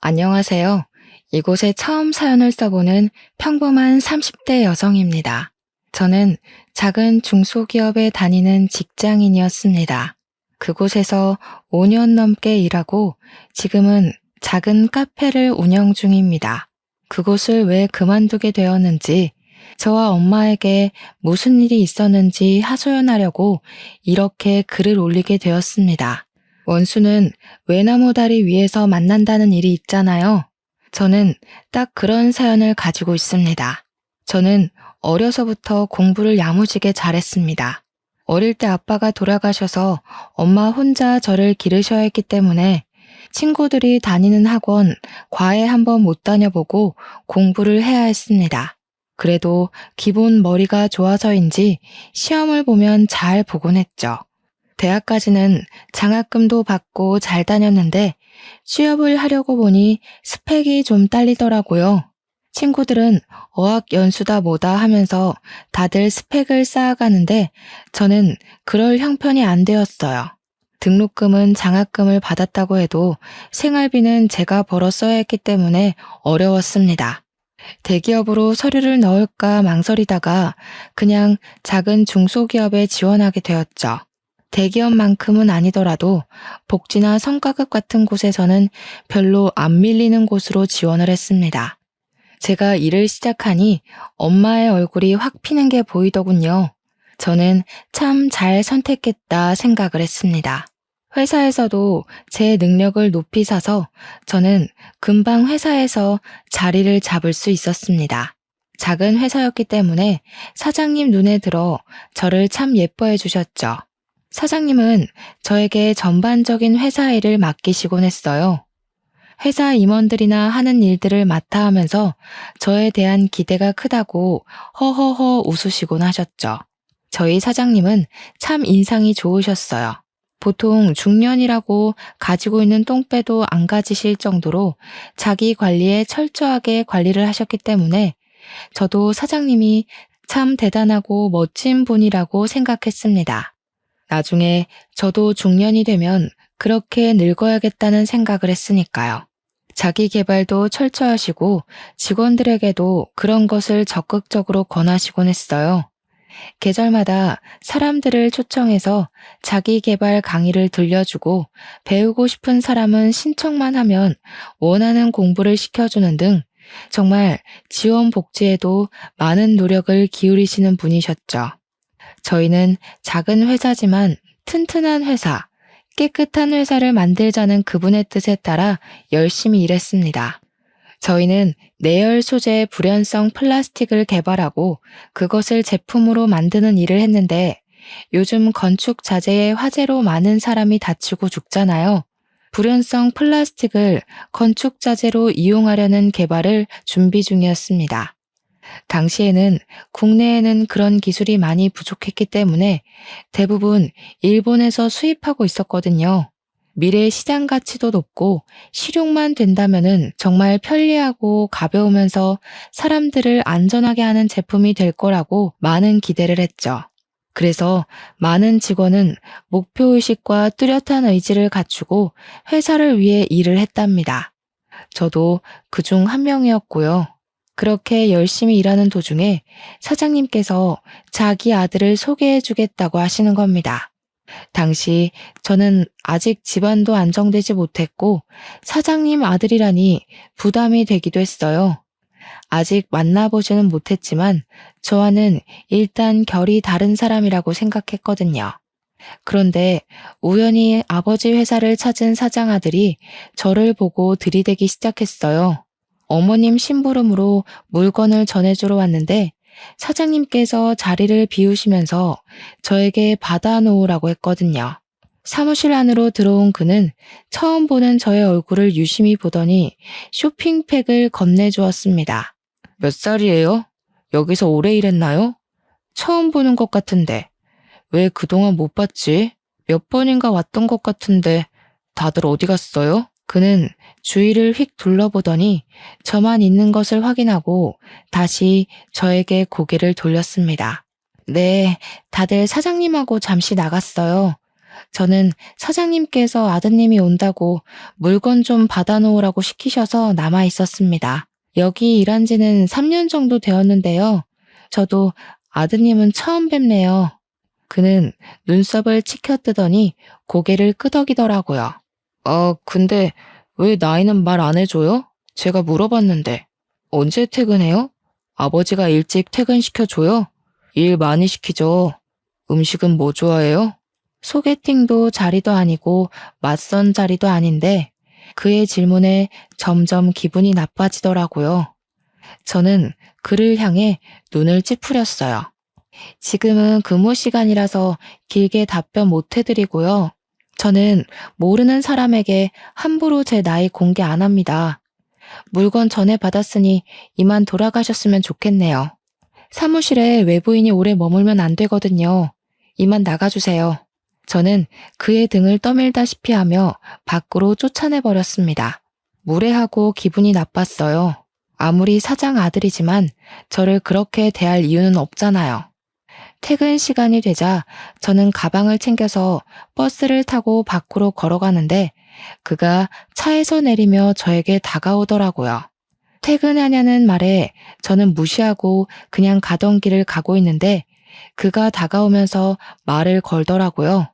안녕하세요. 이곳에 처음 사연을 써보는 평범한 30대 여성입니다. 저는 작은 중소기업에 다니는 직장인이었습니다. 그곳에서 5년 넘게 일하고 지금은 작은 카페를 운영 중입니다. 그곳을 왜 그만두게 되었는지, 저와 엄마에게 무슨 일이 있었는지 하소연하려고 이렇게 글을 올리게 되었습니다. 원수는 외나무 다리 위에서 만난다는 일이 있잖아요. 저는 딱 그런 사연을 가지고 있습니다. 저는 어려서부터 공부를 야무지게 잘했습니다. 어릴 때 아빠가 돌아가셔서 엄마 혼자 저를 기르셔야 했기 때문에 친구들이 다니는 학원 과외 한번 못 다녀보고 공부를 해야 했습니다. 그래도 기본 머리가 좋아서인지 시험을 보면 잘 보곤 했죠. 대학까지는 장학금도 받고 잘 다녔는데 취업을 하려고 보니 스펙이 좀 딸리더라고요. 친구들은 어학 연수다 뭐다 하면서 다들 스펙을 쌓아가는데 저는 그럴 형편이 안 되었어요. 등록금은 장학금을 받았다고 해도 생활비는 제가 벌어 써야 했기 때문에 어려웠습니다. 대기업으로 서류를 넣을까 망설이다가 그냥 작은 중소기업에 지원하게 되었죠. 대기업만큼은 아니더라도 복지나 성과급 같은 곳에서는 별로 안 밀리는 곳으로 지원을 했습니다. 제가 일을 시작하니 엄마의 얼굴이 확 피는 게 보이더군요. 저는 참 잘 선택했다 생각을 했습니다. 회사에서도 제 능력을 높이 사서 저는 금방 회사에서 자리를 잡을 수 있었습니다. 작은 회사였기 때문에 사장님 눈에 들어 저를 참 예뻐해 주셨죠. 사장님은 저에게 전반적인 회사 일을 맡기시곤 했어요. 회사 임원들이나 하는 일들을 맡아 하면서 저에 대한 기대가 크다고 허허허 웃으시곤 하셨죠. 저희 사장님은 참 인상이 좋으셨어요. 보통 중년이라고 가지고 있는 똥배도 안 가지실 정도로 자기 관리에 철저하게 관리를 하셨기 때문에 저도 사장님이 참 대단하고 멋진 분이라고 생각했습니다. 나중에 저도 중년이 되면 그렇게 늙어야겠다는 생각을 했으니까요. 자기 개발도 철저하시고 직원들에게도 그런 것을 적극적으로 권하시곤 했어요. 계절마다 사람들을 초청해서 자기 개발 강의를 들려주고 배우고 싶은 사람은 신청만 하면 원하는 공부를 시켜주는 등 정말 지원 복지에도 많은 노력을 기울이시는 분이셨죠. 저희는 작은 회사지만 튼튼한 회사, 깨끗한 회사를 만들자는 그분의 뜻에 따라 열심히 일했습니다. 저희는 내열 소재 불연성 플라스틱을 개발하고 그것을 제품으로 만드는 일을 했는데 요즘 건축 자재의 화재로 많은 사람이 다치고 죽잖아요. 불연성 플라스틱을 건축 자재로 이용하려는 개발을 준비 중이었습니다. 당시에는 국내에는 그런 기술이 많이 부족했기 때문에 대부분 일본에서 수입하고 있었거든요. 미래 시장 가치도 높고 실용만 된다면은 정말 편리하고 가벼우면서 사람들을 안전하게 하는 제품이 될 거라고 많은 기대를 했죠. 그래서 많은 직원은 목표의식과 뚜렷한 의지를 갖추고 회사를 위해 일을 했답니다. 저도 그중 한 명이었고요. 그렇게 열심히 일하는 도중에 사장님께서 자기 아들을 소개해 주겠다고 하시는 겁니다. 당시 저는 아직 집안도 안정되지 못했고 사장님 아들이라니 부담이 되기도 했어요. 아직 만나보지는 못했지만 저와는 일단 결이 다른 사람이라고 생각했거든요. 그런데 우연히 아버지 회사를 찾은 사장 아들이 저를 보고 들이대기 시작했어요. 어머님 심부름으로 물건을 전해주러 왔는데 사장님께서 자리를 비우시면서 저에게 받아놓으라고 했거든요. 사무실 안으로 들어온 그는 처음 보는 저의 얼굴을 유심히 보더니 쇼핑백을 건네주었습니다. 몇 살이에요? 여기서 오래 일했나요? 처음 보는 것 같은데. 왜 그동안 못 봤지? 몇 번인가 왔던 것 같은데 다들 어디 갔어요? 그는 주위를 휙 둘러보더니 저만 있는 것을 확인하고 다시 저에게 고개를 돌렸습니다. 네, 다들 사장님하고 잠시 나갔어요. 저는 사장님께서 아드님이 온다고 물건 좀 받아놓으라고 시키셔서 남아 있었습니다. 여기 일한 지는 3년 정도 되었는데요. 저도 아드님은 처음 뵙네요. 그는 눈썹을 치켜뜨더니 고개를 끄덕이더라고요. 근데 왜 나이는 말 안 해줘요? 제가 물어봤는데. 언제 퇴근해요? 아버지가 일찍 퇴근시켜줘요? 일 많이 시키죠. 음식은 뭐 좋아해요? 소개팅도 자리도 아니고 맞선 자리도 아닌데 그의 질문에 점점 기분이 나빠지더라고요. 저는 그를 향해 눈을 찌푸렸어요. 지금은 근무 시간이라서 길게 답변 못 해드리고요. 저는 모르는 사람에게 함부로 제 나이 공개 안 합니다. 물건 전에 받았으니 이만 돌아가셨으면 좋겠네요. 사무실에 외부인이 오래 머물면 안 되거든요. 이만 나가주세요. 저는 그의 등을 떠밀다시피 하며 밖으로 쫓아내버렸습니다. 무례하고 기분이 나빴어요. 아무리 사장 아들이지만 저를 그렇게 대할 이유는 없잖아요. 퇴근 시간이 되자 저는 가방을 챙겨서 버스를 타고 밖으로 걸어가는데 그가 차에서 내리며 저에게 다가오더라고요. 퇴근하냐는 말에 저는 무시하고 그냥 가던 길을 가고 있는데 그가 다가오면서 말을 걸더라고요.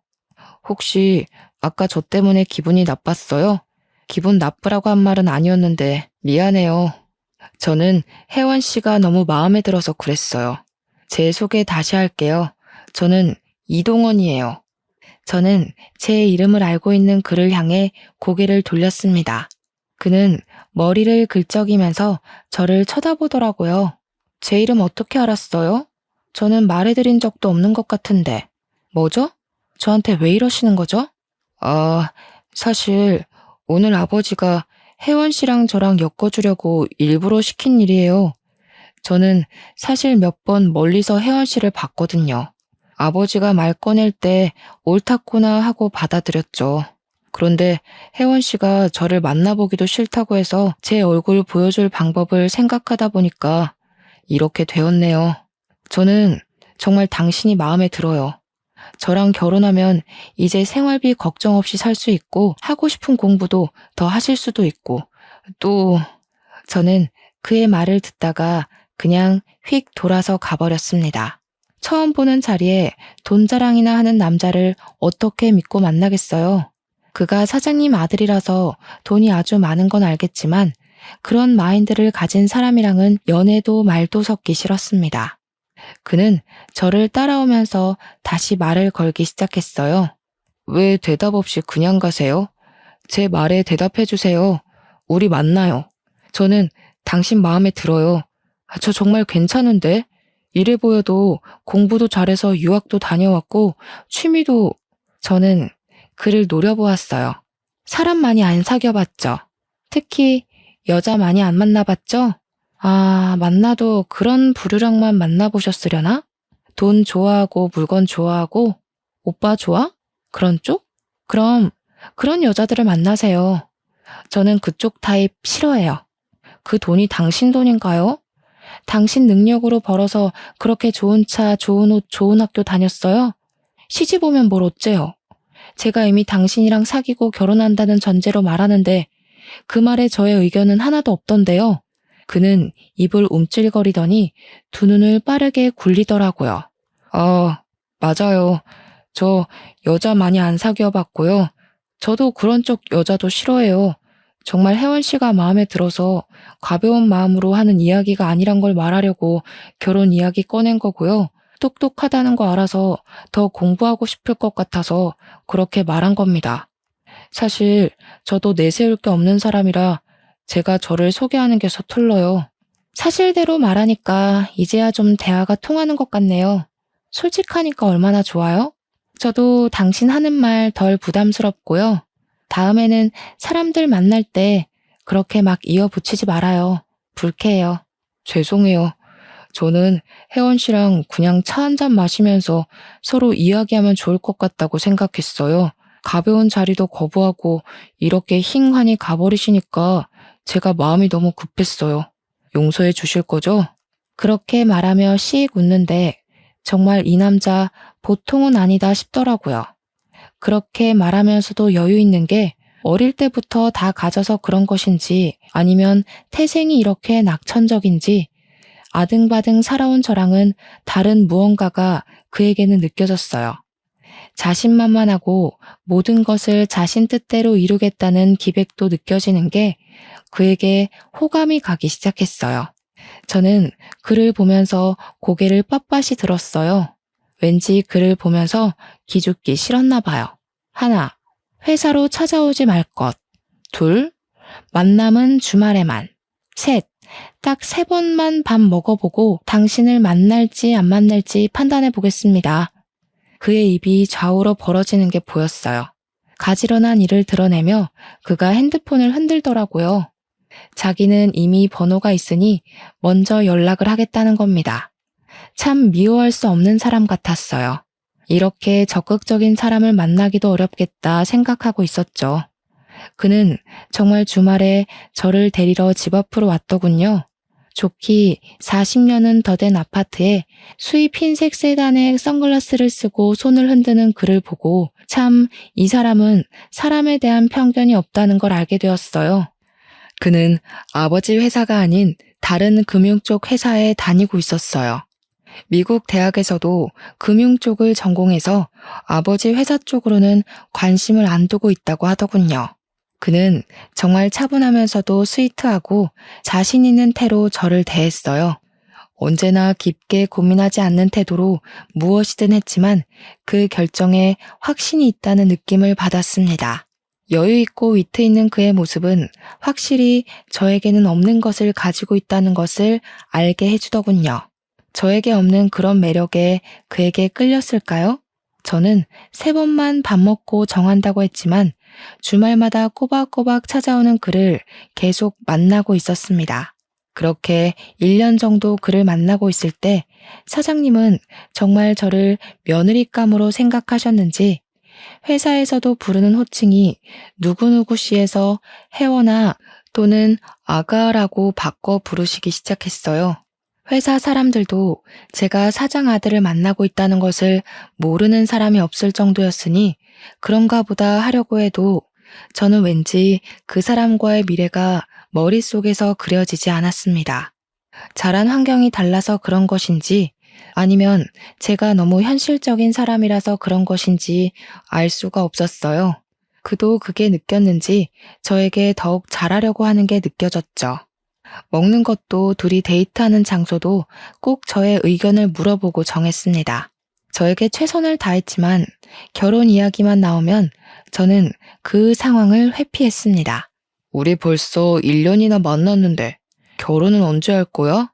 혹시 아까 저 때문에 기분이 나빴어요? 기분 나쁘라고 한 말은 아니었는데 미안해요. 저는 혜원 씨가 너무 마음에 들어서 그랬어요. 제 소개 다시 할게요. 저는 이동원이에요. 저는 제 이름을 알고 있는 그를 향해 고개를 돌렸습니다. 그는 머리를 긁적이면서 저를 쳐다보더라고요. 제 이름 어떻게 알았어요? 저는 말해드린 적도 없는 것 같은데. 뭐죠? 저한테 왜 이러시는 거죠? 사실 오늘 아버지가 혜원 씨랑 저랑 엮어주려고 일부러 시킨 일이에요. 저는 사실 몇 번 멀리서 혜원 씨를 봤거든요. 아버지가 말 꺼낼 때 옳다구나 하고 받아들였죠. 그런데 혜원 씨가 저를 만나보기도 싫다고 해서 제 얼굴 보여줄 방법을 생각하다 보니까 이렇게 되었네요. 저는 정말 당신이 마음에 들어요. 저랑 결혼하면 이제 생활비 걱정 없이 살 수 있고 하고 싶은 공부도 더 하실 수도 있고 또 저는 그의 말을 듣다가 그냥 휙 돌아서 가버렸습니다. 처음 보는 자리에 돈 자랑이나 하는 남자를 어떻게 믿고 만나겠어요? 그가 사장님 아들이라서 돈이 아주 많은 건 알겠지만 그런 마인드를 가진 사람이랑은 연애도 말도 섞기 싫었습니다. 그는 저를 따라오면서 다시 말을 걸기 시작했어요. 왜 대답 없이 그냥 가세요? 제 말에 대답해 주세요. 우리 만나요. 저는 당신 마음에 들어요. 저 정말 괜찮은데? 이래 보여도 공부도 잘해서 유학도 다녀왔고 취미도 저는 그를 노려보았어요. 사람 많이 안 사귀어봤죠. 특히 여자 많이 안 만나봤죠? 만나도 그런 부류랑만 만나보셨으려나? 돈 좋아하고 물건 좋아하고 오빠 좋아? 그런 쪽? 그럼 그런 여자들을 만나세요. 저는 그쪽 타입 싫어해요. 그 돈이 당신 돈인가요? 당신 능력으로 벌어서 그렇게 좋은 차, 좋은 옷, 좋은 학교 다녔어요? 시집 오면 뭘 어째요? 제가 이미 당신이랑 사귀고 결혼한다는 전제로 말하는데 그 말에 저의 의견은 하나도 없던데요. 그는 입을 움찔거리더니 두 눈을 빠르게 굴리더라고요. 맞아요. 저 여자 많이 안 사귀어 봤고요. 저도 그런 쪽 여자도 싫어해요. 정말 혜원 씨가 마음에 들어서 가벼운 마음으로 하는 이야기가 아니란 걸 말하려고 결혼 이야기 꺼낸 거고요. 똑똑하다는 거 알아서 더 공부하고 싶을 것 같아서 그렇게 말한 겁니다. 사실 저도 내세울 게 없는 사람이라 제가 저를 소개하는 게 서툴러요. 사실대로 말하니까 이제야 좀 대화가 통하는 것 같네요. 솔직하니까 얼마나 좋아요? 저도 당신 하는 말 덜 부담스럽고요. 다음에는 사람들 만날 때 그렇게 막 이어붙이지 말아요. 불쾌해요. 죄송해요. 저는 혜원 씨랑 그냥 차 한 잔 마시면서 서로 이야기하면 좋을 것 같다고 생각했어요. 가벼운 자리도 거부하고 이렇게 힝하니 가버리시니까 제가 마음이 너무 급했어요. 용서해 주실 거죠? 그렇게 말하며 씩 웃는데 정말 이 남자 보통은 아니다 싶더라고요. 그렇게 말하면서도 여유 있는 게 어릴 때부터 다 가져서 그런 것인지 아니면 태생이 이렇게 낙천적인지 아등바등 살아온 저랑은 다른 무언가가 그에게는 느껴졌어요. 자신만만하고 모든 것을 자신 뜻대로 이루겠다는 기백도 느껴지는 게 그에게 호감이 가기 시작했어요. 저는 그를 보면서 고개를 빳빳이 들었어요. 왠지 그를 보면서 기죽기 싫었나 봐요. 하나, 회사로 찾아오지 말 것. 둘, 만남은 주말에만. 셋, 딱 3번만 밥 먹어보고 당신을 만날지 안 만날지 판단해 보겠습니다. 그의 입이 좌우로 벌어지는 게 보였어요. 가지런한 일을 드러내며 그가 핸드폰을 흔들더라고요. 자기는 이미 번호가 있으니 먼저 연락을 하겠다는 겁니다. 참 미워할 수 없는 사람 같았어요. 이렇게 적극적인 사람을 만나기도 어렵겠다 생각하고 있었죠. 그는 정말 주말에 저를 데리러 집 앞으로 왔더군요. 좋기 40년은 더 된 아파트에 수입 흰색 세단에 선글라스를 쓰고 손을 흔드는 그를 보고 참 이 사람은 사람에 대한 편견이 없다는 걸 알게 되었어요. 그는 아버지 회사가 아닌 다른 금융 쪽 회사에 다니고 있었어요. 미국 대학에서도 금융 쪽을 전공해서 아버지 회사 쪽으로는 관심을 안 두고 있다고 하더군요. 그는 정말 차분하면서도 스위트하고 자신 있는 태로 저를 대했어요. 언제나 깊게 고민하지 않는 태도로 무엇이든 했지만 그 결정에 확신이 있다는 느낌을 받았습니다. 여유 있고 위트 있는 그의 모습은 확실히 저에게는 없는 것을 가지고 있다는 것을 알게 해주더군요. 저에게 없는 그런 매력에 그에게 끌렸을까요? 저는 3번만 밥 먹고 정한다고 했지만 주말마다 꼬박꼬박 찾아오는 그를 계속 만나고 있었습니다. 그렇게 1년 정도 그를 만나고 있을 때 사장님은 정말 저를 며느리감으로 생각하셨는지 회사에서도 부르는 호칭이 누구누구 씨에서 혜원아 또는 아가라고 바꿔 부르시기 시작했어요. 회사 사람들도 제가 사장 아들을 만나고 있다는 것을 모르는 사람이 없을 정도였으니 그런가 보다 하려고 해도 저는 왠지 그 사람과의 미래가 머릿속에서 그려지지 않았습니다. 자란 환경이 달라서 그런 것인지 아니면 제가 너무 현실적인 사람이라서 그런 것인지 알 수가 없었어요. 그도 그게 느꼈는지 저에게 더욱 잘하려고 하는 게 느껴졌죠. 먹는 것도 둘이 데이트하는 장소도 꼭 저의 의견을 물어보고 정했습니다. 저에게 최선을 다했지만 결혼 이야기만 나오면 저는 그 상황을 회피했습니다. 우리 벌써 1년이나 만났는데 결혼은 언제 할 거야?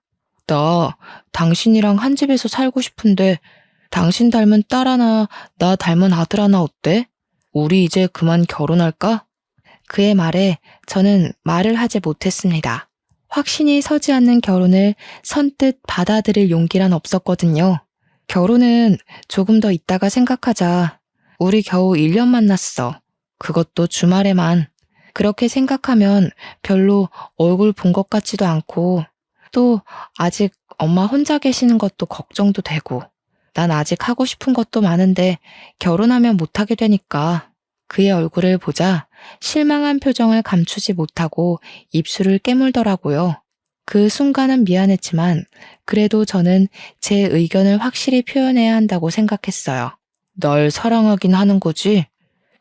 나 당신이랑 한 집에서 살고 싶은데 당신 닮은 딸 하나, 나 닮은 아들 하나 어때? 우리 이제 그만 결혼할까? 그의 말에 저는 말을 하지 못했습니다. 확신이 서지 않는 결혼을 선뜻 받아들일 용기란 없었거든요. 결혼은 조금 더 있다가 생각하자. 우리 겨우 1년 만났어. 그것도 주말에만. 그렇게 생각하면 별로 얼굴 본 것 같지도 않고 또 아직 엄마 혼자 계시는 것도 걱정도 되고 난 아직 하고 싶은 것도 많은데 결혼하면 못하게 되니까. 그의 얼굴을 보자 실망한 표정을 감추지 못하고 입술을 깨물더라고요. 그 순간은 미안했지만 그래도 저는 제 의견을 확실히 표현해야 한다고 생각했어요. 날 사랑하긴 하는 거지?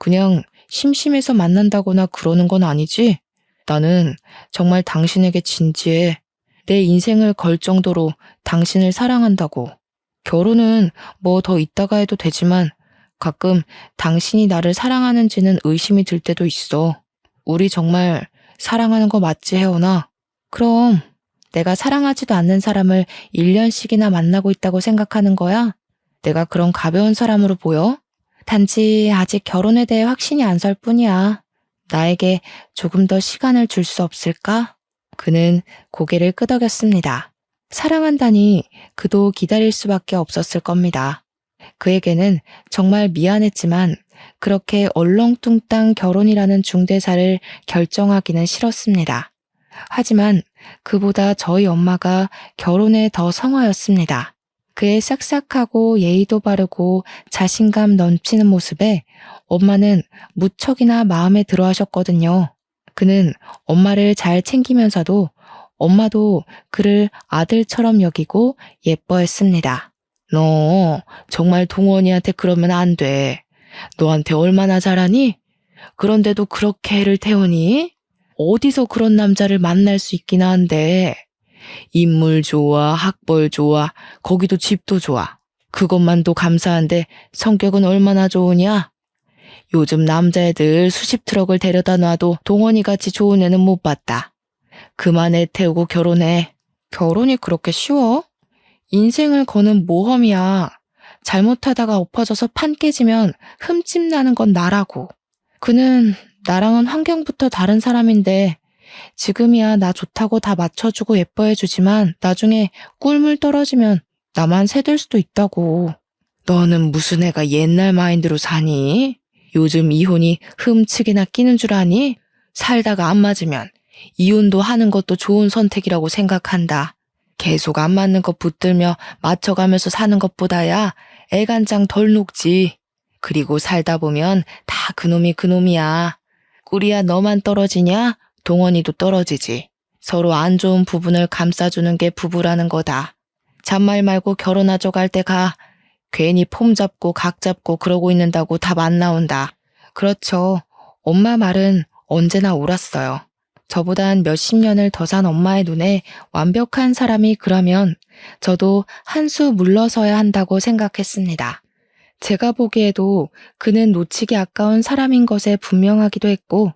그냥 심심해서 만난다거나 그러는 건 아니지? 나는 정말 당신에게 진지해. 내 인생을 걸 정도로 당신을 사랑한다고. 결혼은 뭐 더 있다가 해도 되지만 가끔 당신이 나를 사랑하는지는 의심이 들 때도 있어. 우리 정말 사랑하는 거 맞지, 혜원아? 그럼 내가 사랑하지도 않는 사람을 1년씩이나 만나고 있다고 생각하는 거야? 내가 그런 가벼운 사람으로 보여? 단지 아직 결혼에 대해 확신이 안 설 뿐이야. 나에게 조금 더 시간을 줄 수 없을까? 그는 고개를 끄덕였습니다. 사랑한다니 그도 기다릴 수밖에 없었을 겁니다. 그에게는 정말 미안했지만 그렇게 얼렁뚱땅 결혼이라는 중대사를 결정하기는 싫었습니다. 하지만 그보다 저희 엄마가 결혼에 더 성화였습니다. 그의 싹싹하고 예의도 바르고 자신감 넘치는 모습에 엄마는 무척이나 마음에 들어 하셨거든요. 그는 엄마를 잘 챙기면서도 엄마도 그를 아들처럼 여기고 예뻐했습니다. 너 정말 동원이한테 그러면 안 돼. 너한테 얼마나 잘하니? 그런데도 그렇게 애를 태우니? 어디서 그런 남자를 만날 수 있긴 한데. 인물 좋아, 학벌 좋아, 거기도 집도 좋아. 그것만도 감사한데 성격은 얼마나 좋으냐? 요즘 남자애들 수십 트럭을 데려다 놔도 동원이같이 좋은 애는 못 봤다. 그만 애 태우고 결혼해. 결혼이 그렇게 쉬워? 인생을 거는 모험이야. 잘못하다가 엎어져서 판 깨지면 흠집 나는 건 나라고. 그는 나랑은 환경부터 다른 사람인데 지금이야 나 좋다고 다 맞춰주고 예뻐해주지만 나중에 꿀물 떨어지면 나만 새될 수도 있다고. 너는 무슨 애가 옛날 마인드로 사니? 요즘 이혼이 흠측이나 끼는 줄 아니? 살다가 안 맞으면 이혼도 하는 것도 좋은 선택이라고 생각한다. 계속 안 맞는 것 붙들며 맞춰가면서 사는 것보다야 애간장 덜 녹지. 그리고 살다 보면 다 그놈이 그놈이야. 꿀이야 너만 떨어지냐? 동원이도 떨어지지. 서로 안 좋은 부분을 감싸주는 게 부부라는 거다. 잔말 말고 결혼하자고 할 때 가. 괜히 폼 잡고 각 잡고 그러고 있는다고 답 안 나온다. 그렇죠. 엄마 말은 언제나 옳았어요. 저보단 몇십 년을 더 산 엄마의 눈에 완벽한 사람이 그러면 저도 한 수 물러서야 한다고 생각했습니다. 제가 보기에도 그는 놓치기 아까운 사람인 것에 분명하기도 했고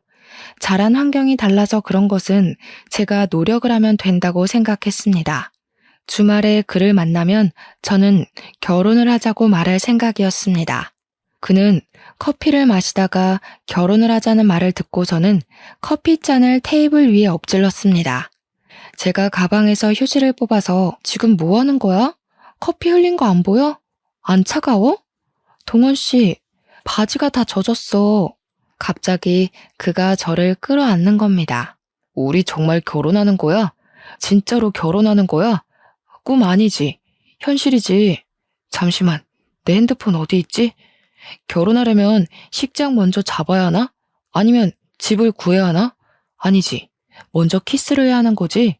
자란 환경이 달라서 그런 것은 제가 노력을 하면 된다고 생각했습니다. 주말에 그를 만나면 저는 결혼을 하자고 말할 생각이었습니다. 그는 커피를 마시다가 결혼을 하자는 말을 듣고서는 커피잔을 테이블 위에 엎질렀습니다. 제가 가방에서 휴지를 뽑아서 지금 뭐 하는 거야? 커피 흘린 거 안 보여? 안 차가워? 동원 씨, 바지가 다 젖었어. 갑자기 그가 저를 끌어안는 겁니다. 우리 정말 결혼하는 거야? 진짜로 결혼하는 거야? 꿈 아니지? 현실이지? 잠시만, 내 핸드폰 어디 있지? 결혼하려면 식장 먼저 잡아야 하나? 아니면 집을 구해야 하나? 아니지. 먼저 키스를 해야 하는 거지?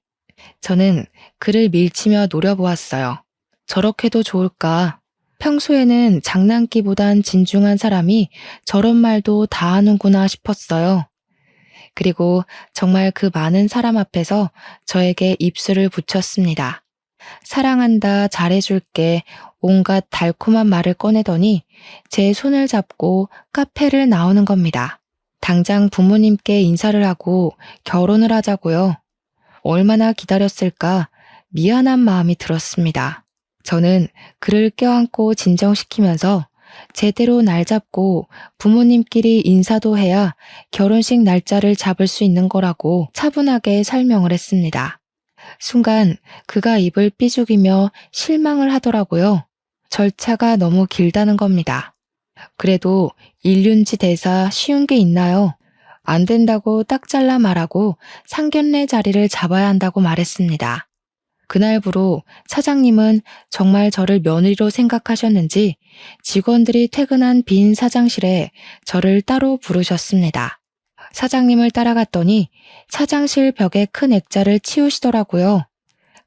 저는 그를 밀치며 노려보았어요. 저렇게도 좋을까? 평소에는 장난기보단 진중한 사람이 저런 말도 다 하는구나 싶었어요. 그리고 정말 그 많은 사람 앞에서 저에게 입술을 붙였습니다. 사랑한다, 잘해줄게, 온갖 달콤한 말을 꺼내더니 제 손을 잡고 카페를 나오는 겁니다. 당장 부모님께 인사를 하고 결혼을 하자고요. 얼마나 기다렸을까 미안한 마음이 들었습니다. 저는 그를 껴안고 진정시키면서 제대로 날 잡고 부모님끼리 인사도 해야 결혼식 날짜를 잡을 수 있는 거라고 차분하게 설명을 했습니다. 순간 그가 입을 삐죽이며 실망을 하더라고요. 절차가 너무 길다는 겁니다. 그래도 일륜지 대사 쉬운 게 있나요? 안 된다고 딱 잘라 말하고 상견례 자리를 잡아야 한다고 말했습니다. 그날부로 사장님은 정말 저를 며느리로 생각하셨는지 직원들이 퇴근한 빈 사장실에 저를 따로 부르셨습니다. 사장님을 따라갔더니 사장실 벽에 큰 액자를 치우시더라고요.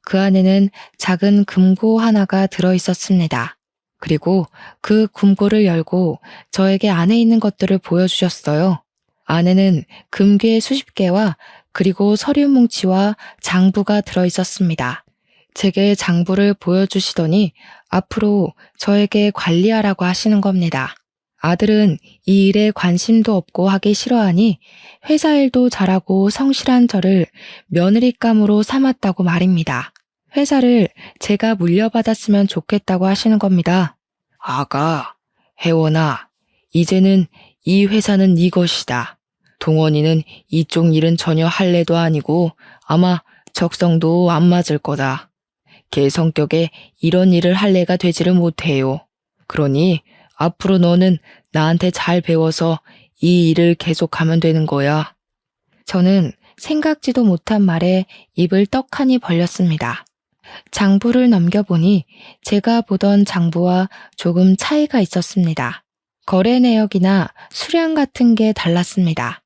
그 안에는 작은 금고 하나가 들어있었습니다. 그리고 그 금고를 열고 저에게 안에 있는 것들을 보여주셨어요. 안에는 금괴 수십 개와 그리고 서류 뭉치와 장부가 들어있었습니다. 제게 장부를 보여주시더니 앞으로 저에게 관리하라고 하시는 겁니다. 아들은 이 일에 관심도 없고 하기 싫어하니 회사 일도 잘하고 성실한 저를 며느리감으로 삼았다고 말입니다. 회사를 제가 물려받았으면 좋겠다고 하시는 겁니다. 아가, 혜원아, 이제는 이 회사는 네 것이다. 동원이는 이쪽 일은 전혀 할래도 아니고 아마 적성도 안 맞을 거다. 걔 성격에 이런 일을 할 애가 되지를 못해요. 그러니 앞으로 너는 나한테 잘 배워서 이 일을 계속하면 되는 거야. 저는 생각지도 못한 말에 입을 떡하니 벌렸습니다. 장부를 넘겨보니 제가 보던 장부와 조금 차이가 있었습니다. 거래 내역이나 수량 같은 게 달랐습니다.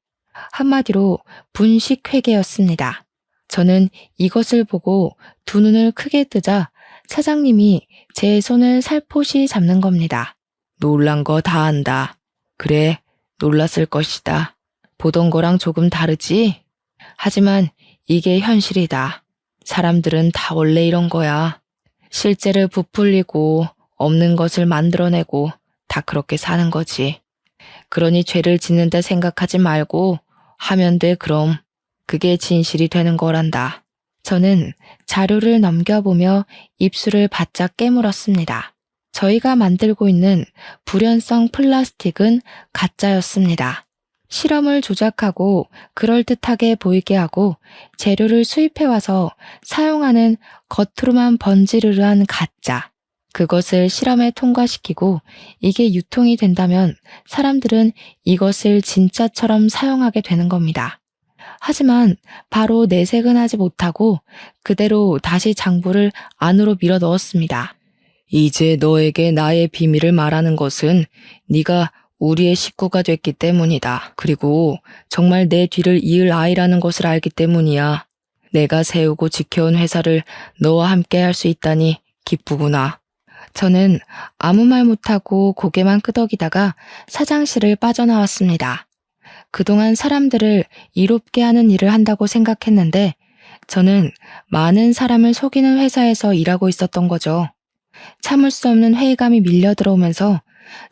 한마디로 분식회계였습니다. 저는 이것을 보고 두 눈을 크게 뜨자 사장님이 제 손을 살포시 잡는 겁니다. 놀란 거 다 안다. 그래, 놀랐을 것이다. 보던 거랑 조금 다르지? 하지만 이게 현실이다. 사람들은 다 원래 이런 거야. 실제를 부풀리고 없는 것을 만들어내고 다 그렇게 사는 거지. 그러니 죄를 짓는다 생각하지 말고 하면 돼 그럼. 그게 진실이 되는 거란다. 저는 자료를 넘겨보며 입술을 바짝 깨물었습니다. 저희가 만들고 있는 불연성 플라스틱은 가짜였습니다. 실험을 조작하고 그럴듯하게 보이게 하고 재료를 수입해와서 사용하는 겉으로만 번지르르한 가짜. 그것을 실험에 통과시키고 이게 유통이 된다면 사람들은 이것을 진짜처럼 사용하게 되는 겁니다. 하지만 바로 내색은 하지 못하고 그대로 다시 장부를 안으로 밀어 넣었습니다. 이제 너에게 나의 비밀을 말하는 것은 네가 우리의 식구가 됐기 때문이다. 그리고 정말 내 뒤를 이을 아이라는 것을 알기 때문이야. 내가 세우고 지켜온 회사를 너와 함께 할 수 있다니 기쁘구나. 저는 아무 말 못하고 고개만 끄덕이다가 사장실을 빠져나왔습니다. 그동안 사람들을 이롭게 하는 일을 한다고 생각했는데 저는 많은 사람을 속이는 회사에서 일하고 있었던 거죠. 참을 수 없는 회의감이 밀려 들어오면서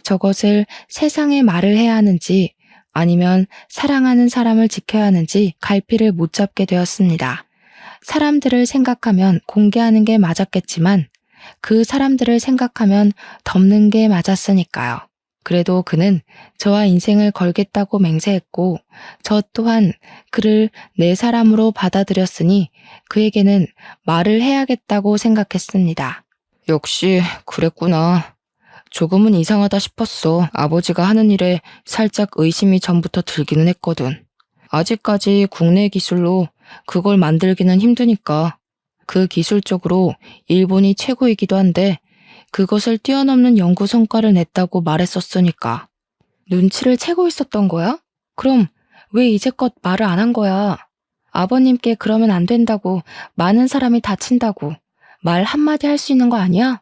저것을 세상에 말을 해야 하는지 아니면 사랑하는 사람을 지켜야 하는지 갈피를 못 잡게 되었습니다. 사람들을 생각하면 공개하는 게 맞았겠지만 그 사람들을 생각하면 덮는 게 맞았으니까요. 그래도 그는 저와 인생을 걸겠다고 맹세했고 저 또한 그를 내 사람으로 받아들였으니 그에게는 말을 해야겠다고 생각했습니다. 역시 그랬구나. 조금은 이상하다 싶었어. 아버지가 하는 일에 살짝 의심이 전부터 들기는 했거든. 아직까지 국내 기술로 그걸 만들기는 힘드니까. 그 기술적으로 일본이 최고이기도 한데 그것을 뛰어넘는 연구 성과를 냈다고 말했었으니까. 눈치를 채고 있었던 거야? 그럼 왜 이제껏 말을 안 한 거야? 아버님께 그러면 안 된다고, 많은 사람이 다친다고 말 한마디 할 수 있는 거 아니야?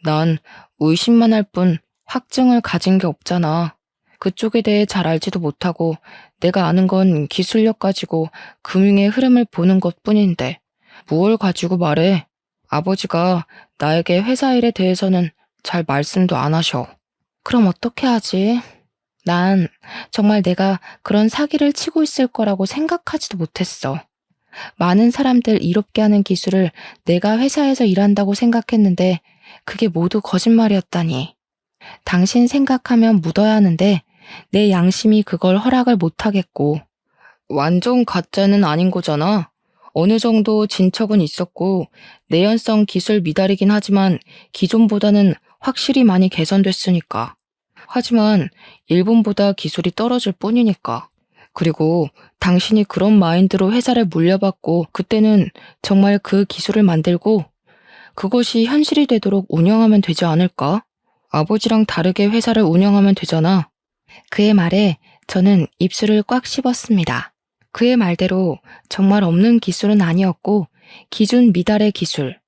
난 의심만 할 뿐 확증을 가진 게 없잖아. 그쪽에 대해 잘 알지도 못하고 내가 아는 건 기술력 가지고 금융의 흐름을 보는 것뿐인데 무얼 가지고 말해? 아버지가 나에게 회사 일에 대해서는 잘 말씀도 안 하셔. 그럼 어떻게 하지? 난 정말 내가 그런 사기를 치고 있을 거라고 생각하지도 못했어. 많은 사람들 이롭게 하는 기술을 내가 회사에서 일한다고 생각했는데 그게 모두 거짓말이었다니. 당신 생각하면 묻어야 하는데 내 양심이 그걸 허락을 못하겠고. 완전 가짜는 아닌 거잖아. 어느 정도 진척은 있었고 내연성 기술 미달이긴 하지만 기존보다는 확실히 많이 개선됐으니까. 하지만 일본보다 기술이 떨어질 뿐이니까. 그리고 당신이 그런 마인드로 회사를 물려받고 그때는 정말 그 기술을 만들고 그것이 현실이 되도록 운영하면 되지 않을까? 아버지랑 다르게 회사를 운영하면 되잖아. 그의 말에 저는 입술을 꽉 씹었습니다. 그의 말대로 정말 없는 기술은 아니었고 기준 미달의 기술.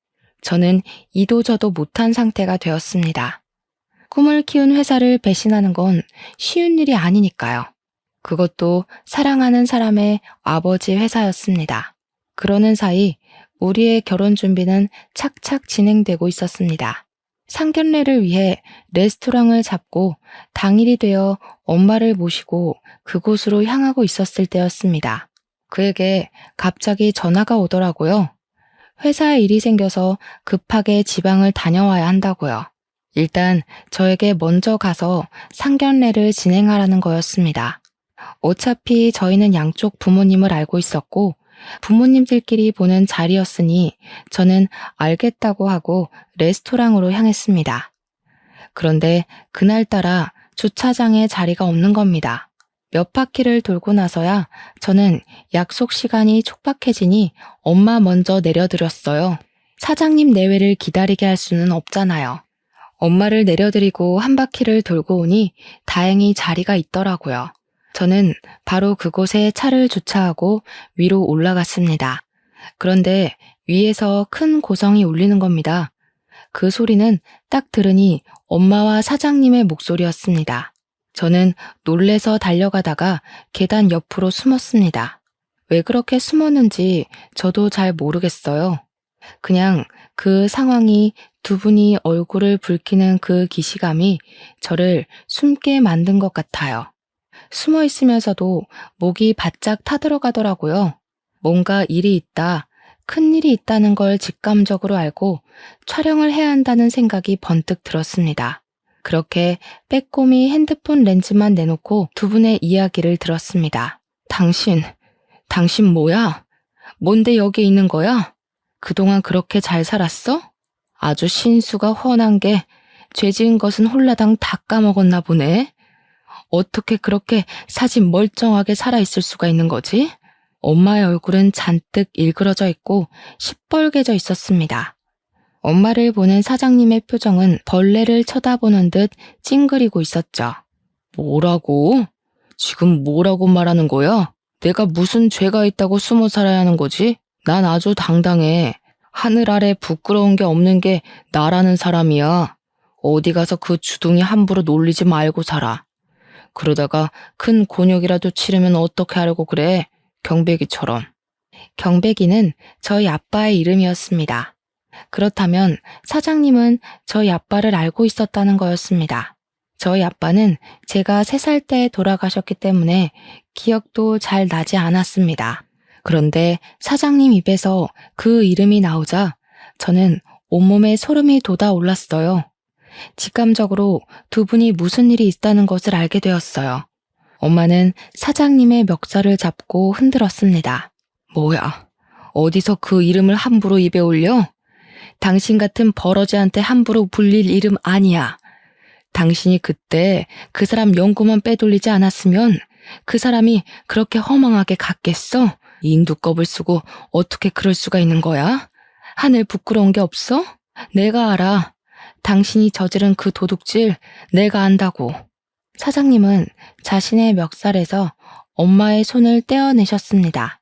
저는 이도저도 못한 상태가 되었습니다. 꿈을 키운 회사를 배신하는 건 쉬운 일이 아니니까요. 그것도 사랑하는 사람의 아버지 회사였습니다. 그러는 사이 우리의 결혼 준비는 착착 진행되고 있었습니다. 상견례를 위해 레스토랑을 잡고 당일이 되어 엄마를 모시고 그곳으로 향하고 있었을 때였습니다. 그에게 갑자기 전화가 오더라고요. 회사에 일이 생겨서 급하게 지방을 다녀와야 한다고요. 일단 저에게 먼저 가서 상견례를 진행하라는 거였습니다. 어차피 저희는 양쪽 부모님을 알고 있었고 부모님들끼리 보는 자리였으니 저는 알겠다고 하고 레스토랑으로 향했습니다. 그런데 그날따라 주차장에 자리가 없는 겁니다. 몇 바퀴를 돌고 나서야 저는 약속 시간이 촉박해지니 엄마 먼저 내려드렸어요. 사장님 내외를 기다리게 할 수는 없잖아요. 엄마를 내려드리고 한 바퀴를 돌고 오니 다행히 자리가 있더라고요. 저는 바로 그곳에 차를 주차하고 위로 올라갔습니다. 그런데 위에서 큰 고성이 울리는 겁니다. 그 소리는 딱 들으니 엄마와 사장님의 목소리였습니다. 저는 놀래서 달려가다가 계단 옆으로 숨었습니다. 왜 그렇게 숨었는지 저도 잘 모르겠어요. 그냥 그 상황이 두 분이 얼굴을 붉히는 그 기시감이 저를 숨게 만든 것 같아요. 숨어 있으면서도 목이 바짝 타들어가더라고요. 뭔가 일이 있다, 큰 일이 있다는 걸 직감적으로 알고 촬영을 해야 한다는 생각이 번뜩 들었습니다. 그렇게 빼꼼히 핸드폰 렌즈만 내놓고 두 분의 이야기를 들었습니다. 당신 뭐야? 뭔데 여기 있는 거야? 그동안 그렇게 잘 살았어? 아주 신수가 훤한 게 죄 지은 것은 홀라당 다 까먹었나 보네. 어떻게 그렇게 사진 멀쩡하게 살아있을 수가 있는 거지? 엄마의 얼굴은 잔뜩 일그러져 있고 시뻘개져 있었습니다. 엄마를 보는 사장님의 표정은 벌레를 쳐다보는 듯 찡그리고 있었죠. 뭐라고? 지금 뭐라고 말하는 거야? 내가 무슨 죄가 있다고 숨어 살아야 하는 거지? 난 아주 당당해. 하늘 아래 부끄러운 게 없는 게 나라는 사람이야. 어디 가서 그 주둥이 함부로 놀리지 말고 살아. 그러다가 큰 곤욕이라도 치르면 어떻게 하려고 그래? 경배기처럼. 경배기는 저희 아빠의 이름이었습니다. 그렇다면 사장님은 저희 아빠를 알고 있었다는 거였습니다. 저희 아빠는 제가 3살 때 돌아가셨기 때문에 기억도 잘 나지 않았습니다. 그런데 사장님 입에서 그 이름이 나오자 저는 온몸에 소름이 돋아올랐어요. 직감적으로 두 분이 무슨 일이 있다는 것을 알게 되었어요. 엄마는 사장님의 멱살을 잡고 흔들었습니다. 뭐야? 어디서 그 이름을 함부로 입에 올려? 당신 같은 버러지한테 함부로 불릴 이름 아니야. 당신이 그때 그 사람 연고만 빼돌리지 않았으면 그 사람이 그렇게 허망하게 갔겠어? 인두껍을 쓰고 어떻게 그럴 수가 있는 거야? 하늘 부끄러운 게 없어? 내가 알아. 당신이 저지른 그 도둑질 내가 안다고. 사장님은 자신의 멱살에서 엄마의 손을 떼어내셨습니다.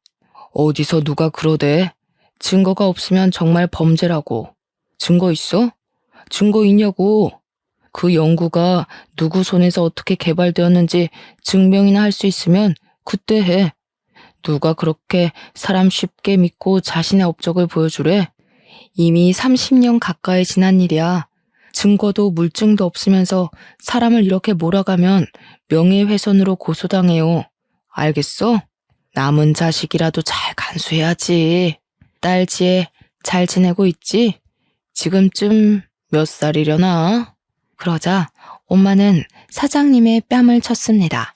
어디서 누가 그러대? 증거가 없으면 정말 범죄라고. 증거 있어? 증거 있냐고. 그 연구가 누구 손에서 어떻게 개발되었는지 증명이나 할 수 있으면 그때 해. 누가 그렇게 사람 쉽게 믿고 자신의 업적을 보여주래? 이미 30년 가까이 지난 일이야. 증거도 물증도 없으면서 사람을 이렇게 몰아가면 명예훼손으로 고소당해요. 알겠어? 남은 자식이라도 잘 간수해야지. 딸 지혜 잘 지내고 있지? 지금쯤 몇 살이려나? 그러자 엄마는 사장님의 뺨을 쳤습니다.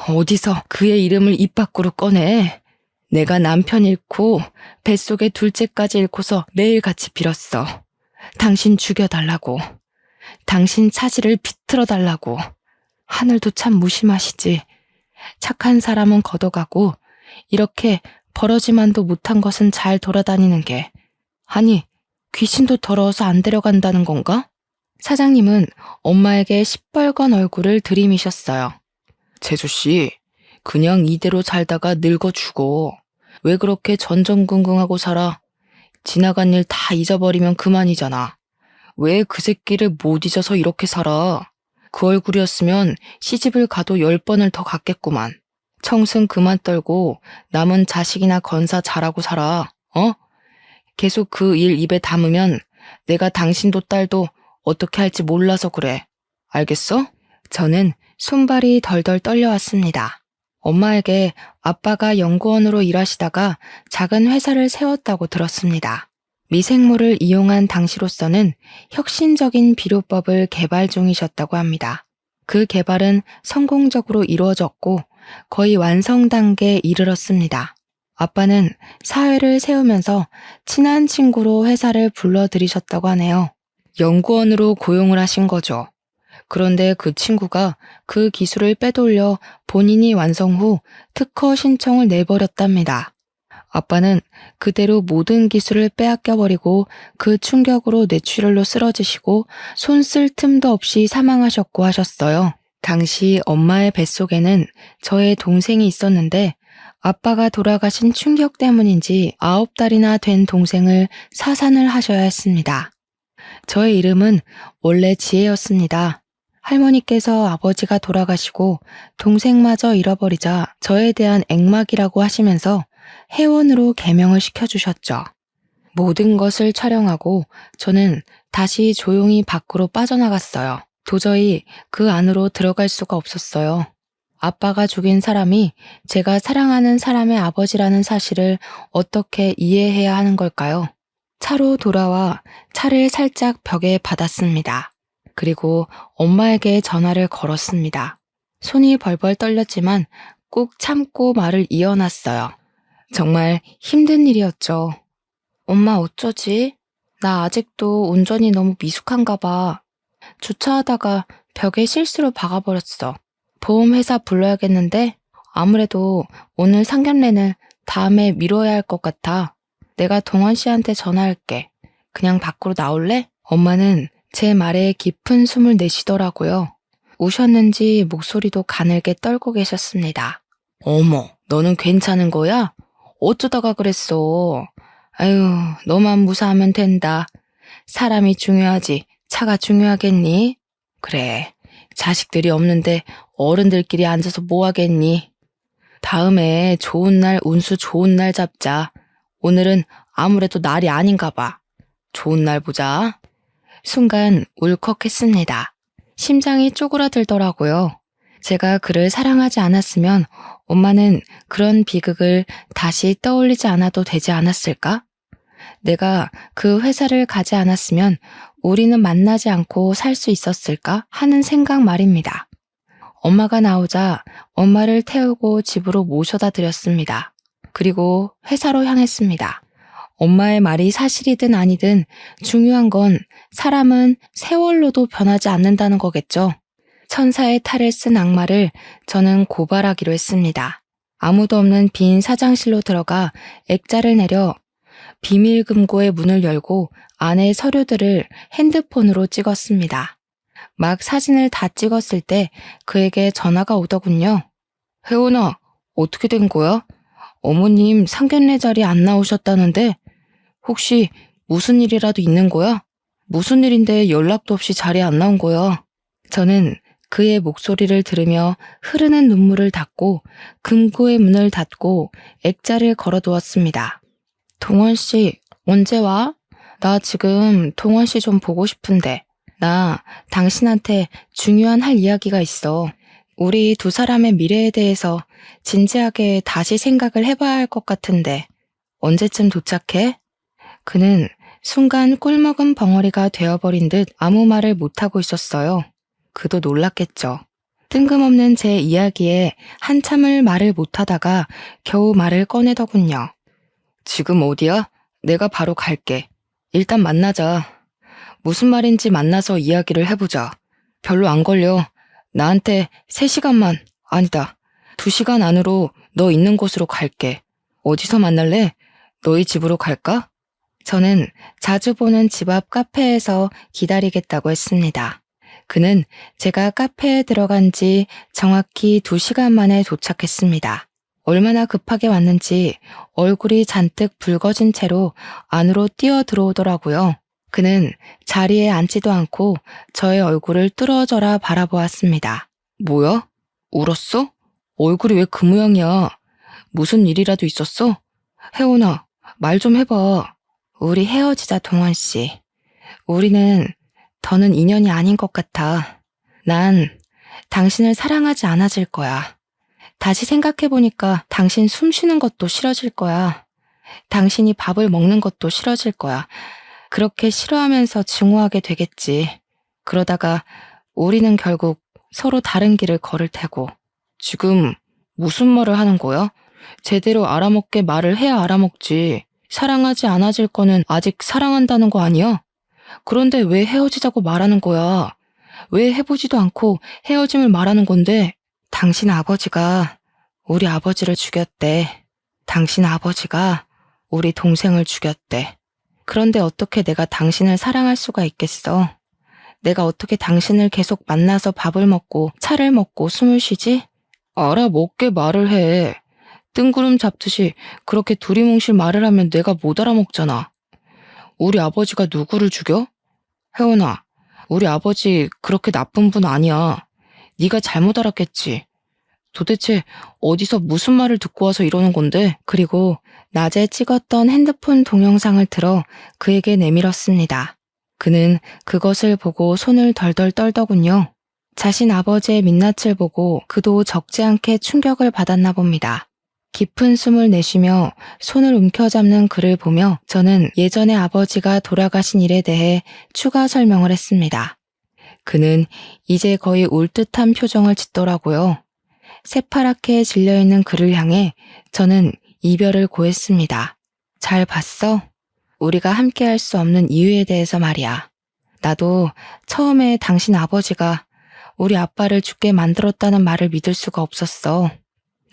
어디서 그의 이름을 입 밖으로 꺼내? 내가 남편 잃고 뱃속에 둘째까지 잃고서 매일같이 빌었어. 당신 죽여달라고. 당신 차지를 비틀어달라고. 하늘도 참 무심하시지. 착한 사람은 걷어가고 이렇게 버러지만도 못한 것은 잘 돌아다니는 게. 아니, 귀신도 더러워서 안 데려간다는 건가? 사장님은 엄마에게 시뻘건 얼굴을 들이미셨어요. 재수씨, 그냥 이대로 살다가 늙어 죽어. 왜 그렇게 전전긍긍하고 살아? 지나간 일 다 잊어버리면 그만이잖아. 왜 그 새끼를 못 잊어서 이렇게 살아? 그 얼굴이었으면 시집을 가도 10번을 더 갔겠구만. 청승 그만 떨고 남은 자식이나 건사 잘하고 살아. 어? 계속 그 일 입에 담으면 내가 당신도 딸도 어떻게 할지 몰라서 그래. 알겠어? 저는 손발이 덜덜 떨려왔습니다. 엄마에게 아빠가 연구원으로 일하시다가 작은 회사를 세웠다고 들었습니다. 미생물을 이용한 당시로서는 혁신적인 비료법을 개발 중이셨다고 합니다. 그 개발은 성공적으로 이루어졌고 거의 완성 단계에 이르렀습니다. 아빠는 사회를 세우면서 친한 친구로 회사를 불러들이셨다고 하네요. 연구원으로 고용을 하신 거죠. 그런데 그 친구가 그 기술을 빼돌려 본인이 완성 후 특허 신청을 내버렸답니다. 아빠는 그대로 모든 기술을 빼앗겨버리고 그 충격으로 뇌출혈로 쓰러지시고 손 쓸 틈도 없이 사망하셨고 하셨어요. 당시 엄마의 뱃속에는 저의 동생이 있었는데 아빠가 돌아가신 충격 때문인지 9달이나 된 동생을 사산을 하셔야 했습니다. 저의 이름은 원래 지혜였습니다. 할머니께서 아버지가 돌아가시고 동생마저 잃어버리자 저에 대한 액막이라고 하시면서 회원으로 개명을 시켜주셨죠. 모든 것을 촬영하고 저는 다시 조용히 밖으로 빠져나갔어요. 도저히 그 안으로 들어갈 수가 없었어요. 아빠가 죽인 사람이 제가 사랑하는 사람의 아버지라는 사실을 어떻게 이해해야 하는 걸까요? 차로 돌아와 차를 살짝 벽에 받았습니다. 그리고 엄마에게 전화를 걸었습니다. 손이 벌벌 떨렸지만 꾹 참고 말을 이어놨어요. 정말 힘든 일이었죠. 엄마 어쩌지? 나 아직도 운전이 너무 미숙한가 봐. 주차하다가 벽에 실수로 박아버렸어. 보험회사 불러야겠는데 아무래도 오늘 상견례는 다음에 미뤄야 할 것 같아. 내가 동원 씨한테 전화할게. 그냥 밖으로 나올래? 엄마는 제 말에 깊은 숨을 내쉬더라고요. 우셨는지 목소리도 가늘게 떨고 계셨습니다. 어머, 너는 괜찮은 거야? 어쩌다가 그랬어? 아유, 너만 무사하면 된다. 사람이 중요하지 차가 중요하겠니? 그래, 자식들이 없는데 어른들끼리 앉아서 뭐 하겠니? 다음에 좋은 날, 운수 좋은 날 잡자. 오늘은 아무래도 날이 아닌가 봐. 좋은 날 보자. 순간 울컥했습니다. 심장이 쪼그라들더라고요. 제가 그를 사랑하지 않았으면 엄마는 그런 비극을 다시 떠올리지 않아도 되지 않았을까? 내가 그 회사를 가지 않았으면 우리는 만나지 않고 살 수 있었을까 하는 생각 말입니다. 엄마가 나오자 엄마를 태우고 집으로 모셔다 드렸습니다. 그리고 회사로 향했습니다. 엄마의 말이 사실이든 아니든 중요한 건 사람은 세월로도 변하지 않는다는 거겠죠. 천사의 탈을 쓴 악마를 저는 고발하기로 했습니다. 아무도 없는 빈 사장실로 들어가 액자를 내려 비밀 금고의 문을 열고 안의 서류들을 핸드폰으로 찍었습니다. 막 사진을 다 찍었을 때 그에게 전화가 오더군요. 혜원아, 어떻게 된 거야? 어머님 상견례 자리에 안 나오셨다는데 혹시 무슨 일이라도 있는 거야? 무슨 일인데 연락도 없이 자리에 안 나온 거야? 저는 그의 목소리를 들으며 흐르는 눈물을 닦고 금고의 문을 닫고 액자를 걸어두었습니다. 동원 씨, 언제 와? 나 지금 동원 씨 좀 보고 싶은데. 나 당신한테 중요한 할 이야기가 있어. 우리 두 사람의 미래에 대해서 진지하게 다시 생각을 해봐야 할 것 같은데. 언제쯤 도착해? 그는 순간 꿀먹은 벙어리가 되어버린 듯 아무 말을 못하고 있었어요. 그도 놀랐겠죠. 뜬금없는 제 이야기에 한참을 말을 못하다가 겨우 말을 꺼내더군요. 지금 어디야? 내가 바로 갈게. 일단 만나자. 무슨 말인지 만나서 이야기를 해보자. 별로 안 걸려. 나한테 3시간만, 아니다. 2시간 안으로 너 있는 곳으로 갈게. 어디서 만날래? 너희 집으로 갈까? 저는 자주 보는 집 앞 카페에서 기다리겠다고 했습니다. 그는 제가 카페에 들어간 지 정확히 2시간 만에 도착했습니다. 얼마나 급하게 왔는지 얼굴이 잔뜩 붉어진 채로 안으로 뛰어 들어오더라고요. 그는 자리에 앉지도 않고 저의 얼굴을 뚫어져라 바라보았습니다. 뭐야? 울었어? 얼굴이 왜 그 모양이야? 무슨 일이라도 있었어? 혜원아, 말 좀 해봐. 우리 헤어지자, 동원 씨. 우리는 더는 인연이 아닌 것 같아. 난 당신을 사랑하지 않아질 거야. 다시 생각해보니까 당신 숨 쉬는 것도 싫어질 거야. 당신이 밥을 먹는 것도 싫어질 거야. 그렇게 싫어하면서 증오하게 되겠지. 그러다가 우리는 결국 서로 다른 길을 걸을 테고. 지금 무슨 말을 하는 거야? 제대로 알아먹게 말을 해야 알아먹지. 사랑하지 않아질 거는 아직 사랑한다는 거 아니야? 그런데 왜 헤어지자고 말하는 거야? 왜 해보지도 않고 헤어짐을 말하는 건데? 당신 아버지가 우리 아버지를 죽였대. 당신 아버지가 우리 동생을 죽였대. 그런데 어떻게 내가 당신을 사랑할 수가 있겠어? 내가 어떻게 당신을 계속 만나서 밥을 먹고 차를 먹고 숨을 쉬지? 알아먹게 말을 해. 뜬구름 잡듯이 그렇게 두리뭉실 말을 하면 내가 못 알아먹잖아. 우리 아버지가 누구를 죽여? 혜원아, 우리 아버지 그렇게 나쁜 분 아니야. 네가 잘못 알았겠지. 도대체 어디서 무슨 말을 듣고 와서 이러는 건데? 그리고 낮에 찍었던 핸드폰 동영상을 들어 그에게 내밀었습니다. 그는 그것을 보고 손을 덜덜 떨더군요. 자신 아버지의 민낯을 보고 그도 적지 않게 충격을 받았나 봅니다. 깊은 숨을 내쉬며 손을 움켜잡는 그를 보며 저는 예전에 아버지가 돌아가신 일에 대해 추가 설명을 했습니다. 그는 이제 거의 울 듯한 표정을 짓더라고요. 새파랗게 질려있는 그를 향해 저는 이별을 고했습니다. 잘 봤어? 우리가 함께 할 수 없는 이유에 대해서 말이야. 나도 처음에 당신 아버지가 우리 아빠를 죽게 만들었다는 말을 믿을 수가 없었어.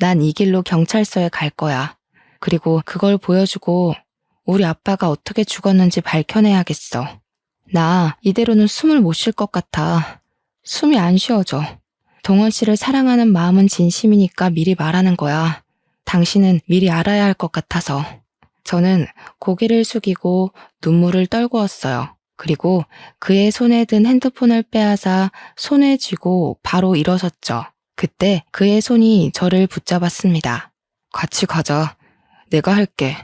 난 이 길로 경찰서에 갈 거야. 그리고 그걸 보여주고 우리 아빠가 어떻게 죽었는지 밝혀내야겠어. 나 이대로는 숨을 못 쉴 것 같아. 숨이 안 쉬어져. 동원 씨를 사랑하는 마음은 진심이니까 미리 말하는 거야. 당신은 미리 알아야 할 것 같아서. 저는 고개를 숙이고 눈물을 떨구었어요. 그리고 그의 손에 든 핸드폰을 빼앗아 손에 쥐고 바로 일어섰죠. 그때 그의 손이 저를 붙잡았습니다. 같이 가자. 내가 할게.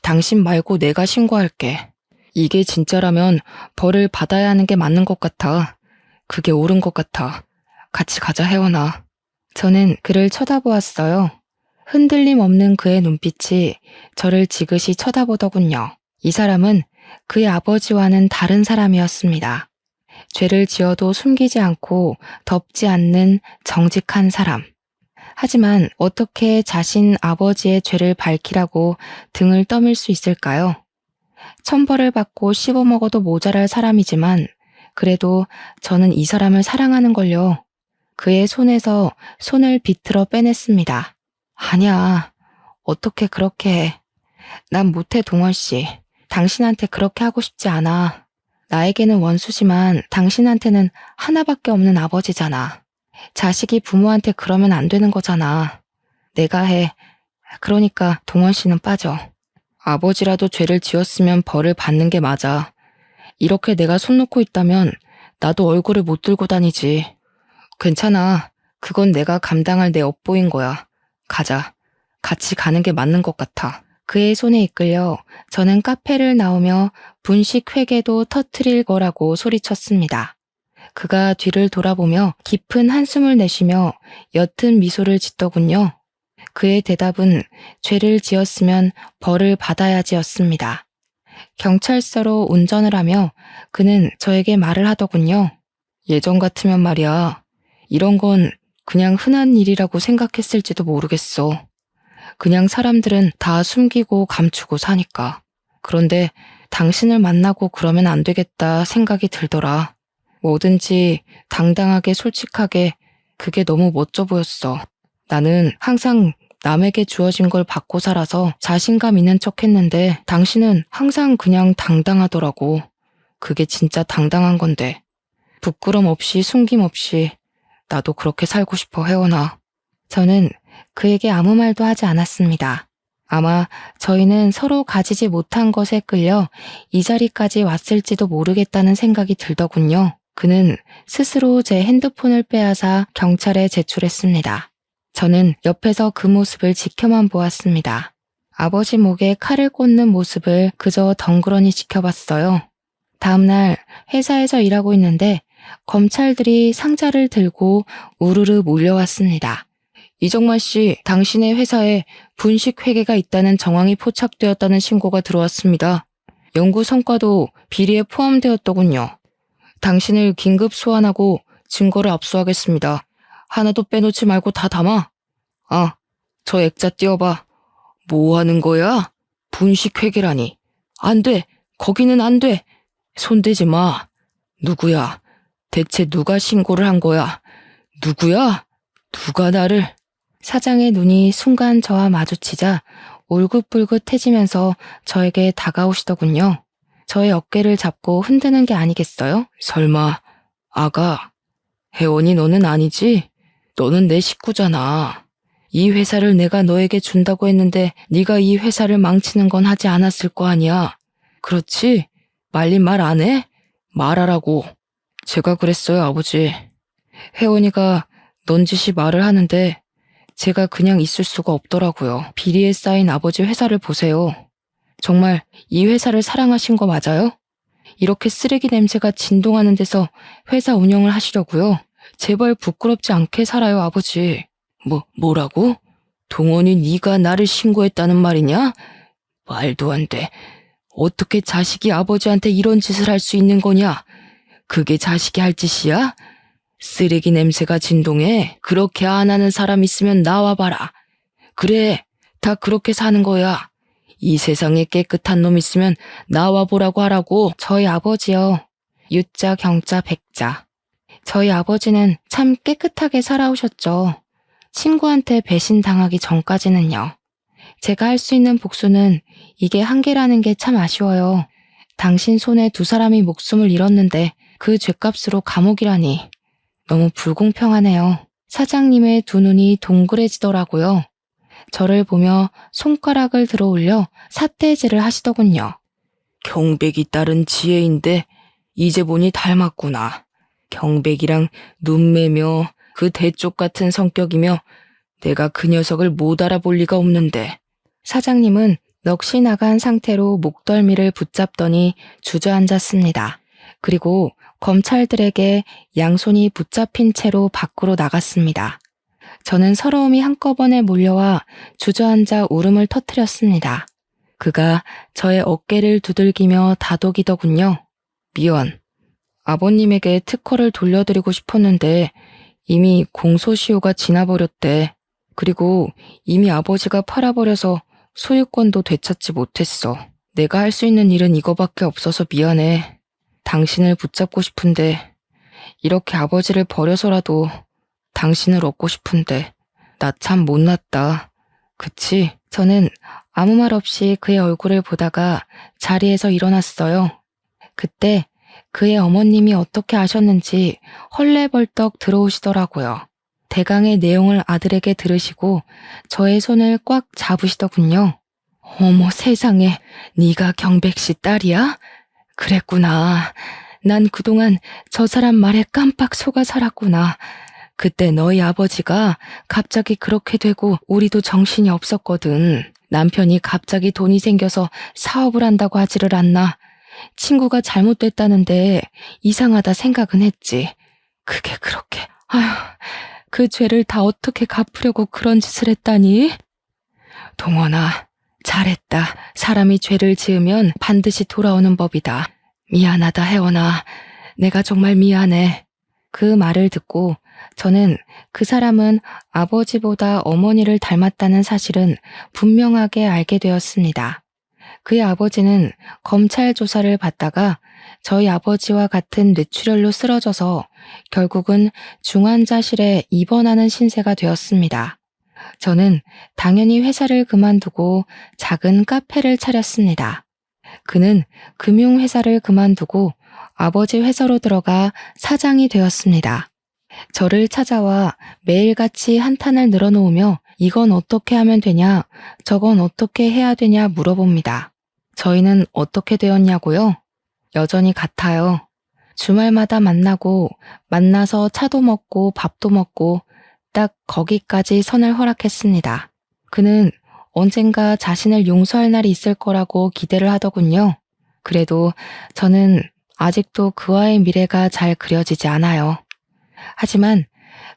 당신 말고 내가 신고할게. 이게 진짜라면 벌을 받아야 하는 게 맞는 것 같아. 그게 옳은 것 같아. 같이 가자, 혜원아. 저는 그를 쳐다보았어요. 흔들림 없는 그의 눈빛이 저를 지그시 쳐다보더군요. 이 사람은 그의 아버지와는 다른 사람이었습니다. 죄를 지어도 숨기지 않고 덮지 않는 정직한 사람. 하지만 어떻게 자신 아버지의 죄를 밝히라고 등을 떠밀 수 있을까요? 천벌을 받고 씹어먹어도 모자랄 사람이지만 그래도 저는 이 사람을 사랑하는 걸요. 그의 손에서 손을 비틀어 빼냈습니다. 아니야. 어떻게 그렇게 해. 난 못해, 동원 씨. 당신한테 그렇게 하고 싶지 않아. 나에게는 원수지만 당신한테는 하나밖에 없는 아버지잖아. 자식이 부모한테 그러면 안 되는 거잖아. 내가 해. 그러니까 동원 씨는 빠져. 아버지라도 죄를 지었으면 벌을 받는 게 맞아. 이렇게 내가 손 놓고 있다면 나도 얼굴을 못 들고 다니지. 괜찮아. 그건 내가 감당할 내 업보인 거야. 가자. 같이 가는 게 맞는 것 같아. 그의 손에 이끌려 저는 카페를 나오며 분식 회계도 터트릴 거라고 소리쳤습니다. 그가 뒤를 돌아보며 깊은 한숨을 내쉬며 옅은 미소를 짓더군요. 그의 대답은 죄를 지었으면 벌을 받아야지였습니다. 경찰서로 운전을 하며 그는 저에게 말을 하더군요. 예전 같으면 말이야. 이런 건 그냥 흔한 일이라고 생각했을지도 모르겠어. 그냥 사람들은 다 숨기고 감추고 사니까. 그런데 당신을 만나고 그러면 안 되겠다 생각이 들더라. 뭐든지 당당하게 솔직하게 그게 너무 멋져 보였어. 나는 항상 남에게 주어진 걸 받고 살아서 자신감 있는 척 했는데 당신은 항상 그냥 당당하더라고. 그게 진짜 당당한 건데. 부끄럼 없이 숨김 없이 나도 그렇게 살고 싶어, 혜원아. 저는 그에게 아무 말도 하지 않았습니다. 아마 저희는 서로 가지지 못한 것에 끌려 이 자리까지 왔을지도 모르겠다는 생각이 들더군요. 그는 스스로 제 핸드폰을 빼앗아 경찰에 제출했습니다. 저는 옆에서 그 모습을 지켜만 보았습니다. 아버지 목에 칼을 꽂는 모습을 그저 덩그러니 지켜봤어요. 다음날 회사에서 일하고 있는데 검찰들이 상자를 들고 우르르 몰려왔습니다. 이정만 씨, 당신의 회사에 분식 회계가 있다는 정황이 포착되었다는 신고가 들어왔습니다. 연구 성과도 비리에 포함되었더군요. 당신을 긴급 소환하고 증거를 압수하겠습니다. 하나도 빼놓지 말고 다 담아. 아, 저 액자 띄워봐. 뭐 하는 거야? 분식 회계라니. 안 돼. 거기는 안 돼. 손대지 마. 누구야? 대체 누가 신고를 한 거야? 누구야? 누가 나를? 사장의 눈이 순간 저와 마주치자 울긋불긋해지면서 저에게 다가오시더군요. 저의 어깨를 잡고 흔드는 게 아니겠어요? 설마 아가, 혜원이 너는 아니지? 너는 내 식구잖아. 이 회사를 내가 너에게 준다고 했는데 네가 이 회사를 망치는 건 하지 않았을 거 아니야. 그렇지? 말린 말 안 해? 말하라고. 제가 그랬어요, 아버지. 혜원이가 넌지시 말을 하는데 제가 그냥 있을 수가 없더라고요. 비리에 쌓인 아버지 회사를 보세요. 정말 이 회사를 사랑하신 거 맞아요? 이렇게 쓰레기 냄새가 진동하는 데서 회사 운영을 하시려고요? 제발 부끄럽지 않게 살아요, 아버지. 뭐라고? 동원이 네가 나를 신고했다는 말이냐? 말도 안 돼. 어떻게 자식이 아버지한테 이런 짓을 할 수 있는 거냐? 그게 자식이 할 짓이야? 쓰레기 냄새가 진동해. 그렇게 안 하는 사람 있으면 나와봐라. 그래, 다 그렇게 사는 거야. 이 세상에 깨끗한 놈 있으면 나와보라고 하라고. 저희 아버지요. 유자, 경자, 백자. 저희 아버지는 참 깨끗하게 살아오셨죠. 친구한테 배신당하기 전까지는요. 제가 할 수 있는 복수는 이게 한계라는 게 참 아쉬워요. 당신 손에 두 사람이 목숨을 잃었는데 그 죗값으로 감옥이라니. 너무 불공평하네요. 사장님의 두 눈이 동그래지더라고요. 저를 보며 손가락을 들어 올려 삿대질을 하시더군요. 경백이 딸은 지혜인데 이제 보니 닮았구나. 경백이랑 눈매며 그 대쪽 같은 성격이며 내가 그 녀석을 못 알아볼 리가 없는데. 사장님은 넋이 나간 상태로 목덜미를 붙잡더니 주저앉았습니다. 그리고 검찰들에게 양손이 붙잡힌 채로 밖으로 나갔습니다. 저는 서러움이 한꺼번에 몰려와 주저앉아 울음을 터뜨렸습니다. 그가 저의 어깨를 두들기며 다독이더군요. 미연, 아버님에게 특허를 돌려드리고 싶었는데 이미 공소시효가 지나버렸대. 그리고 이미 아버지가 팔아버려서 소유권도 되찾지 못했어. 내가 할 수 있는 일은 이거밖에 없어서 미안해. 당신을 붙잡고 싶은데 이렇게 아버지를 버려서라도 당신을 얻고 싶은데 나 참 못났다. 그치? 저는 아무 말 없이 그의 얼굴을 보다가 자리에서 일어났어요. 그때 그의 어머님이 어떻게 아셨는지 헐레벌떡 들어오시더라고요. 대강의 내용을 아들에게 들으시고 저의 손을 꽉 잡으시더군요. 어머 세상에, 네가 경백 씨 딸이야? 그랬구나. 난 그동안 저 사람 말에 깜빡 속아 살았구나. 그때 너희 아버지가 갑자기 그렇게 되고 우리도 정신이 없었거든. 남편이 갑자기 돈이 생겨서 사업을 한다고 하지를 않나. 친구가 잘못됐다는데 이상하다 생각은 했지. 그게 그렇게, 아휴, 그 죄를 다 어떻게 갚으려고 그런 짓을 했다니? 동원아, 잘했다. 사람이 죄를 지으면 반드시 돌아오는 법이다. 미안하다, 혜원아. 내가 정말 미안해. 그 말을 듣고 저는 그 사람은 아버지보다 어머니를 닮았다는 사실은 분명하게 알게 되었습니다. 그의 아버지는 검찰 조사를 받다가 저희 아버지와 같은 뇌출혈로 쓰러져서 결국은 중환자실에 입원하는 신세가 되었습니다. 저는 당연히 회사를 그만두고 작은 카페를 차렸습니다. 그는 금융회사를 그만두고 아버지 회사로 들어가 사장이 되었습니다. 저를 찾아와 매일같이 한탄을 늘어놓으며 이건 어떻게 하면 되냐, 저건 어떻게 해야 되냐 물어봅니다. 저희는 어떻게 되었냐고요? 여전히 같아요. 주말마다 만나고 만나서 차도 먹고 밥도 먹고 딱 거기까지 선을 허락했습니다. 그는 언젠가 자신을 용서할 날이 있을 거라고 기대를 하더군요. 그래도 저는 아직도 그와의 미래가 잘 그려지지 않아요. 하지만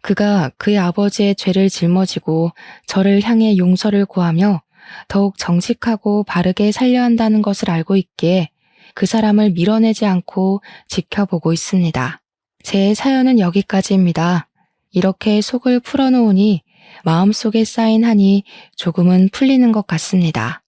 그가 그의 아버지의 죄를 짊어지고 저를 향해 용서를 구하며 더욱 정직하고 바르게 살려 한다는 것을 알고 있기에 그 사람을 밀어내지 않고 지켜보고 있습니다. 제 사연은 여기까지입니다. 이렇게 속을 풀어놓으니 마음속에 쌓인 한이 조금은 풀리는 것 같습니다.